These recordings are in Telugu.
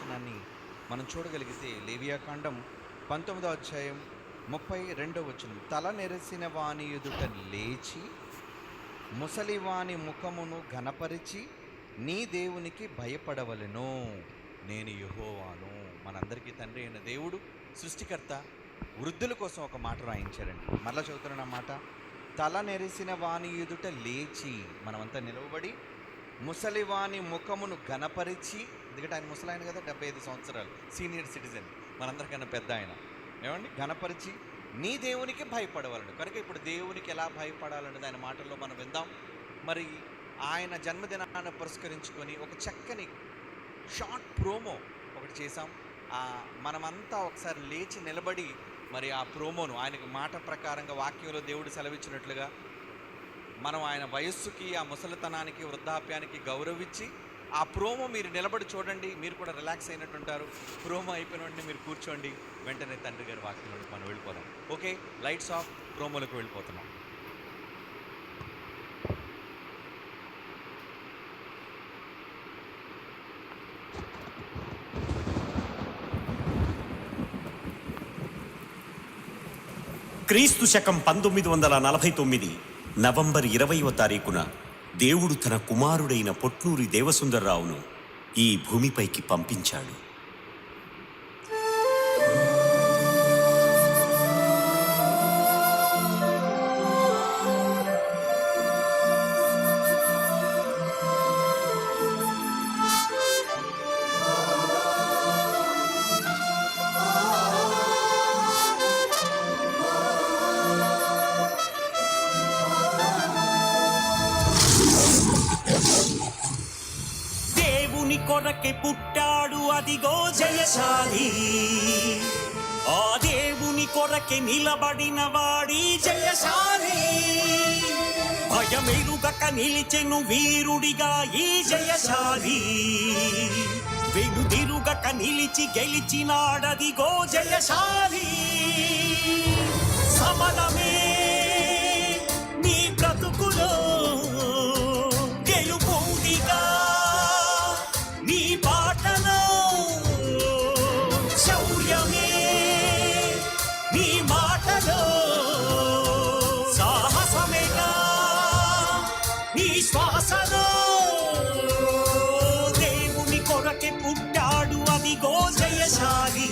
వచనాన్ని మనం చూడగలిగితే లేవియాకాండం 19వ అధ్యాయం 32వ వచనం. తల నెరిసిన వాని ఎదుట లేచి ముసలివాని ముఖమును ఘనపరిచి నీ దేవునికి భయపడవలెను, నేను యెహోవాను. మనందరికీ తండ్రి అయిన దేవుడు, సృష్టికర్త, వృద్ధుల కోసం ఒక మాట రాయించారండి. మరలా చదువుతున్న మాట, తల నెరిసిన వాని ఎదుట లేచి, మనమంతా నిలవబడి ముసలివాని ముఖమును ఘనపరిచి, ఎందుకంటే ఆయన ముసలాయన కదా, 75 సంవత్సరాలు, సీనియర్ సిటిజన్, మనందరికన్నా పెద్ద ఆయన, ఏమండి, ఘనపరిచి నీ దేవునికి భయపడవలను. కనుక ఇప్పుడు దేవునికి ఎలా భయపడాలన్నది ఆయన మాటల్లో మనం విందాం. మరి ఆయన జన్మదినాన్ని పురస్కరించుకొని ఒక చక్కని షార్ట్ ప్రోమో ఒకటి చేశాం. మనమంతా ఒకసారి లేచి నిలబడి మరి ఆ ప్రోమోను ఆయనకి మాట ప్రకారంగా వాక్యంలో దేవుడు సెలవిచ్చినట్లుగా మనం ఆయన వయస్సుకి, ఆ ముసలితనానికి, వృద్ధాప్యానికి గౌరవించి ఆ ప్రోమో మీరు నిలబడి చూడండి. మీరు కూడా రిలాక్స్ అయినట్టుంటారు. ప్రోమో అయిపోయిన వెంటనే మీరు కూర్చోండి. వెంటనే తండ్రి గారి వాక్యంలోకి మనం వెళ్ళిపోదాం. ఓకే, లైట్స్ ఆఫ్, ప్రోమోలకు వెళ్ళిపోతున్నాం. క్రీస్తు శకం 1949 నవంబర్ 20వ తారీఖున దేవుడు తన కుమారుడైన పొట్నూరి దేవసుందర్రావును ఈ భూమిపైకి పంపించాడు. కొరకే పుట్టాడు అదిగో జయశాలి, ఆ దేవుని కొరకే నిలబడిన వాడి జయశాలి. భయమెరుగక నిలిచెను వీరుడిగా ఈ జయశాలి, వెనుదిరుగక నిలిచి గెలిచినాడదిగో జయశాలి. సమరమే నీ బ్రతుకులో గెలుపుడిగా, నీ బాటలో శౌర్యమే, నీ మాటలో సాహసమేగా, నీ శ్వాసలో దేవుని కొరకే పుట్టాడు అదిగో జయశాలి,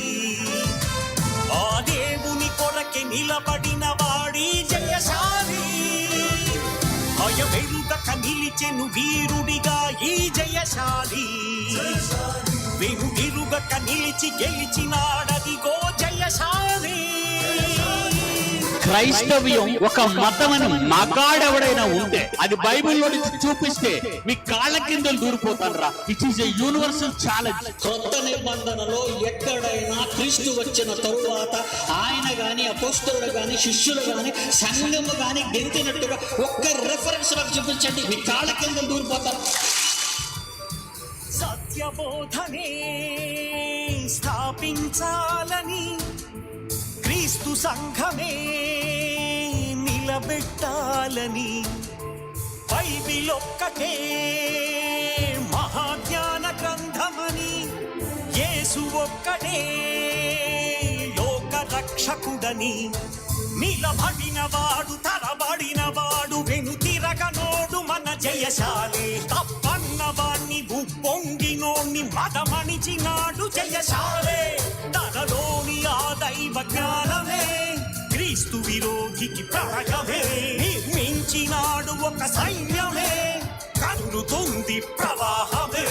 ఆ దేవుని కొరకే నిలబడిన వాడి జయశాలి. భయమెరుగక నిలిచెను వీరుడిగా ఈ జయశాలి, వెనుదిరుగక నిలిచి గెలిచినాడదిగో జయశాలి. క్రైస్తవ్యం ఒక మతమని మగాడెవడైనా ఉంటే అది బైబిల్లో నుంచి చూపిస్తే మీ కాళ్ళ కింద దూరిపోతాను రా. It is a universal challenge. కొత్త నిబంధనలో ఎక్కడైనా క్రీస్తు వచ్చిన తరువాత ఆయన గాని, అపోస్తలుడు గాని, శిష్యులు గాని, సంఘము గాని గెంతినట్టుగా ఒక్క రెఫరెన్స్ నాకు చూపించండి, మీ కాళ్ళ కింద దూరిపోతారు. సత్యబోధనే స్థాపించాలని క్రీస్తు సంఘమే నిలబెట్టాలని, బైబిల్ ఒక్కటే మహాజ్ఞాన గ్రంథమని, యేసు ఒక్కటే లోక రక్షకుడని, నిలబడిన వాడు, తరబడిన వాడు, వెనుతిరగనోడు మన జయశాలి. తప్పన్న వాణ్ణి ఉప్పొంగినోణ్ణి మదమణిచినాడు జయశాలే. తనలోని ఆ దైవ జ్ఞానమే క్రీస్తు విరోధికి ప్రళయమే. నిర్మించినాడు ఒక సైన్యమే, కదులుతుంది ప్రవాహమే.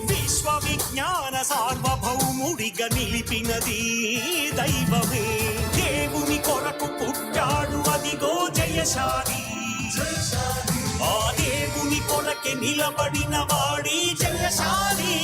విశ్వ విజ్ఞాన సార్వభౌముడిగా నిలిపినది దైవమే. దేవుని కొరకు పుట్టాడు అదిగో జయశాలి, ఆ దేవుని కొరకే నిలబడిన వాడి జయశాలి.